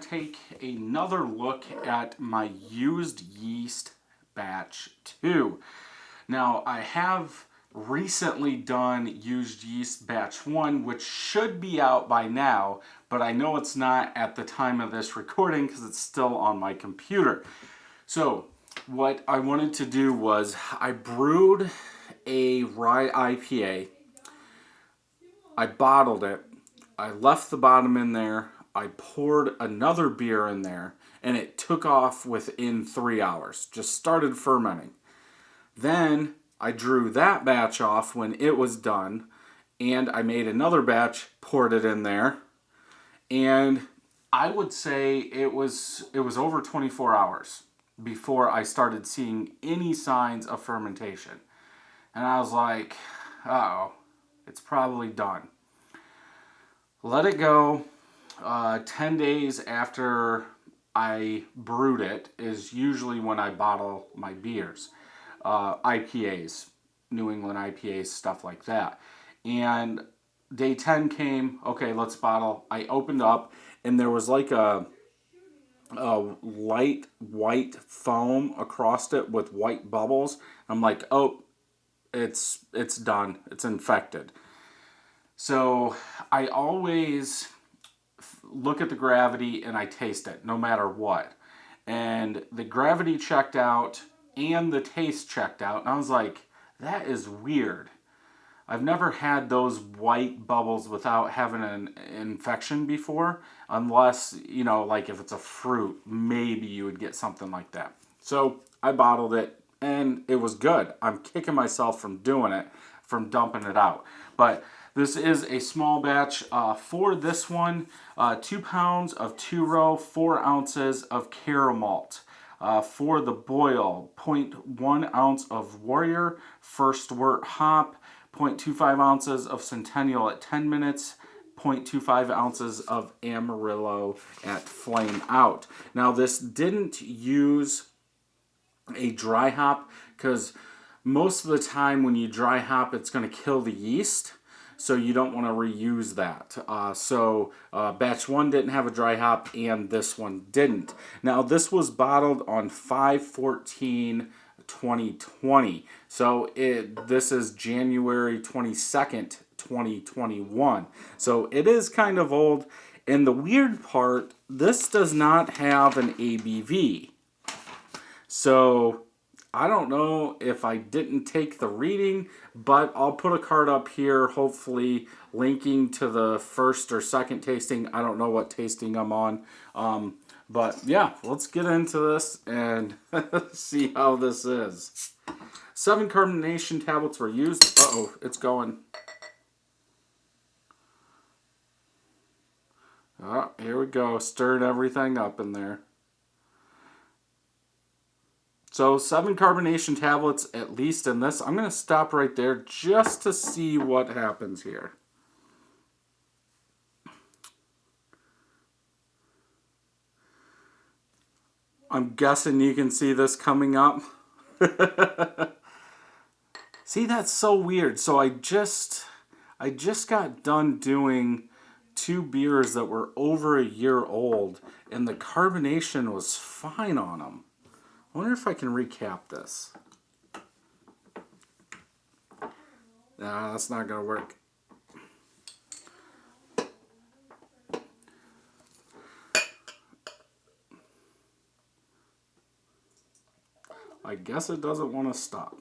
to take another look at my used yeast batch 2. Now, I have recently done used yeast batch 1, which should be out by now, but I know it's not at the time of this recording because it's still on my computer. So what I wanted to do was I brewed a rye IPA, I bottled it, I left the bottom in there, I poured another beer in there, and it took off within 3 hours. Just started fermenting. Then I drew that batch off when it was done, and I made another batch, poured it in there, and I would say it was over 24 hours before I started seeing any signs of fermentation. And I was like, uh-oh, it's probably done. Let it go. 10 days after I brewed it is usually when I bottle my beers. IPAs, New England IPAs, stuff like that. And day 10 came, okay, let's bottle. I opened up and there was like a light white foam across it with white bubbles. I'm like, oh, it's done. It's infected. So I always look at the gravity and I taste it no matter what. And the gravity checked out and the taste checked out. And I was like, that is weird. I've never had those white bubbles without having an infection before, unless, you know, like if it's a fruit, maybe you would get something like that. So I bottled it and it was good. I'm kicking myself from doing it, from dumping it out. But this is a small batch. For this one, 2 pounds of 2-row, 4 ounces of Cara malt. For the boil, 0.1 ounce of Warrior, first wort hop, 0.25 ounces of Centennial at 10 minutes, 0.25 ounces of Amarillo at flame out. Now this didn't use a dry hop because most of the time when you dry hop it's going to kill the yeast. So you don't want to reuse that. Batch 1 didn't have a dry hop and this one didn't. Now this was bottled on 5/14/2020. So this is January 22nd, 2021. So it is kind of old. And the weird part, this does not have an ABV. So I don't know if I didn't take the reading, but I'll put a card up here, hopefully linking to the first or second tasting. I don't know what tasting I'm on. But yeah, let's get into this and see how this is. 7 carbonation tablets were used. Uh-oh, it's going. Oh, here we go, stirring everything up in there. So 7 carbonation tablets, at least in this. I'm going to stop right there just to see what happens here. I'm guessing you can see this coming up. See, that's so weird. So I just got done doing 2 beers that were over a year old, and the carbonation was fine on them. I wonder if I can recap this. Nah, that's not going to work. I guess it doesn't want to stop.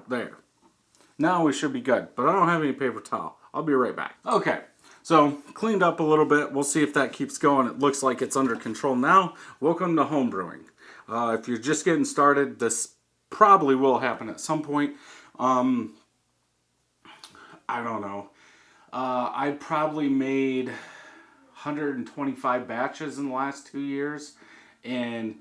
There. Now we should be good, but I don't have any paper towel. I'll be right back. Okay. So, cleaned up a little bit. We'll see if that keeps going. It looks like it's under control now. Welcome to homebrewing. If you're just getting started, this probably will happen at some point. I don't know. I probably made 125 batches in the last 2 years. And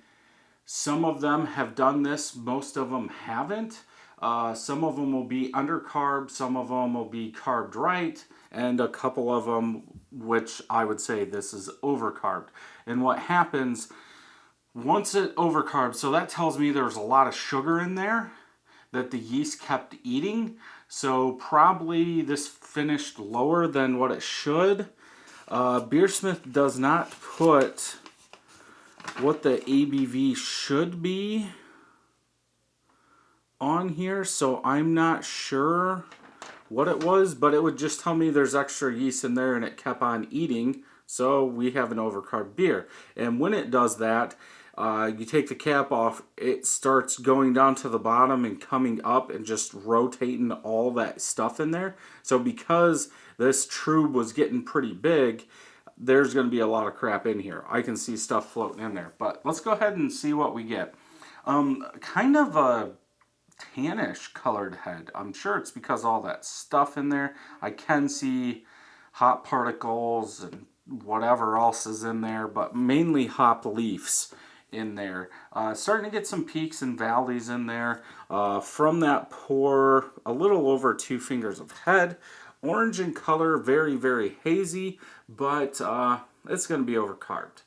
some of them have done this. Most of them haven't. Some of them will be undercarb. Some of them will be carbed right. And a couple of them, which I would say this is overcarbed. And what happens once it overcarbs, so that tells me there's a lot of sugar in there that the yeast kept eating. So probably this finished lower than what it should. Beersmith does not put what the ABV should be on here, so I'm not sure what it was, but it would just tell me there's extra yeast in there and it kept on eating, so we have an overcarb beer. And when it does that, you take the cap off, it starts going down to the bottom and coming up and just rotating all that stuff in there. So because this trub was getting pretty big, there's going to be a lot of crap in here. I can see stuff floating in there. But let's go ahead and see what we get. Kind of a tannish colored head. I'm sure it's because all that stuff in there. I can see hop particles and whatever else is in there, but mainly hop leaves in there. Starting to get some peaks and valleys in there. From that pour, a little over 2 fingers of head. Orange in color, very, very hazy, but it's going to be overcarbed.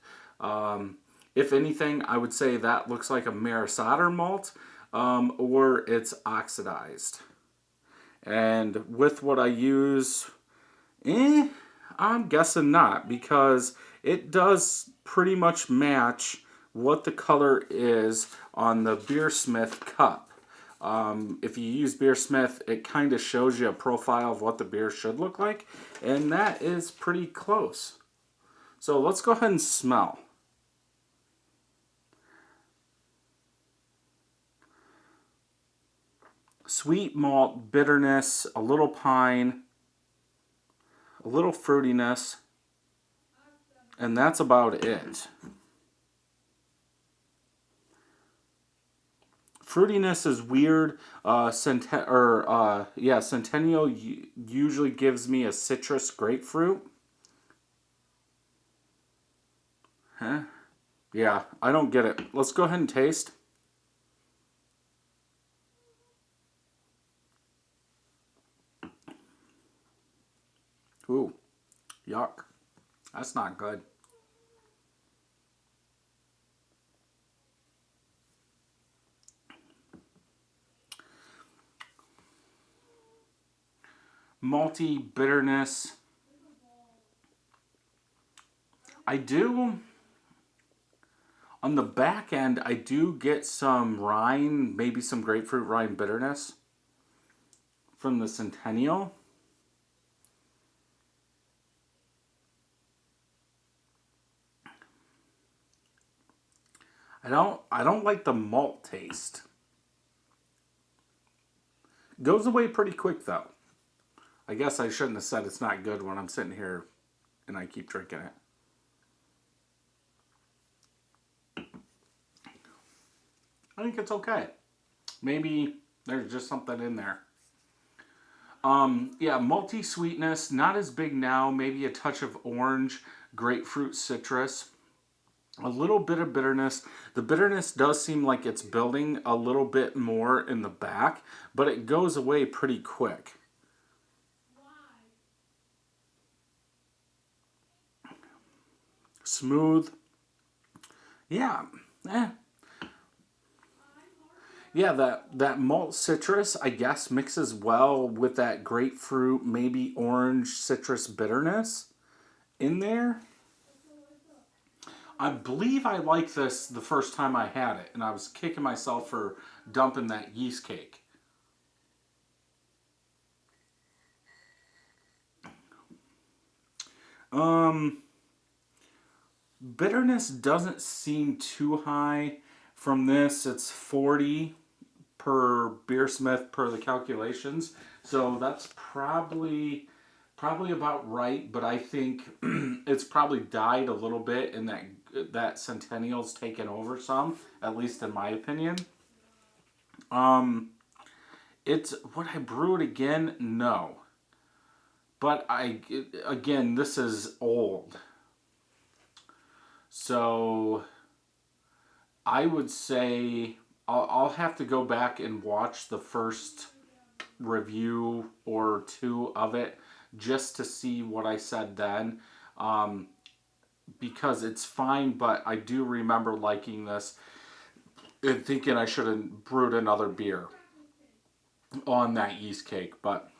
If anything, I would say that looks like a Maris Otter malt, or it's oxidized. And with what I use, I'm guessing not, because it does pretty much match what the color is on the Beersmith cup. If you use Beersmith, it kind of shows you a profile of what the beer should look like, and that is pretty close. So let's go ahead and smell. Sweet malt, bitterness, a little pine, a little fruitiness, and that's about it. Fruitiness is weird. Centennial usually gives me a citrus grapefruit. Huh? Yeah, I don't get it. Let's go ahead and taste. Ooh, yuck. That's not good. Malty bitterness. I do, on the back end, I do get some rind, maybe some grapefruit rind bitterness from the Centennial. I don't like the malt taste. Goes away pretty quick though. I guess I shouldn't have said it's not good when I'm sitting here and I keep drinking it. I think it's okay. Maybe there's just something in there. Yeah, malty sweetness, not as big now. Maybe a touch of orange, grapefruit, citrus. A little bit of bitterness. The bitterness does seem like it's building a little bit more in the back, but it goes away pretty quick. Smooth. Yeah. Yeah, that malt citrus, I guess, mixes well with that grapefruit, maybe orange citrus bitterness in there. I believe I liked this the first time I had it, and I was kicking myself for dumping that yeast cake. Bitterness doesn't seem too high from this. It's 40 per Beersmith per the calculations, so that's probably about right. But I think it's probably died a little bit, and that Centennial's taken over some, at least in my opinion. It's would I brew it again? No, but again, this is old. So I would say I'll have to go back and watch the first review or two of it just to see what I said then. Because it's fine, but I do remember liking this and thinking I should have brewed another beer on that yeast cake. But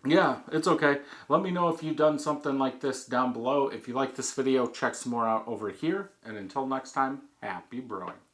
Yeah, it's okay. Let me know if you've done something like this down below. If you like this video, check some more out over here. And until next time, happy brewing.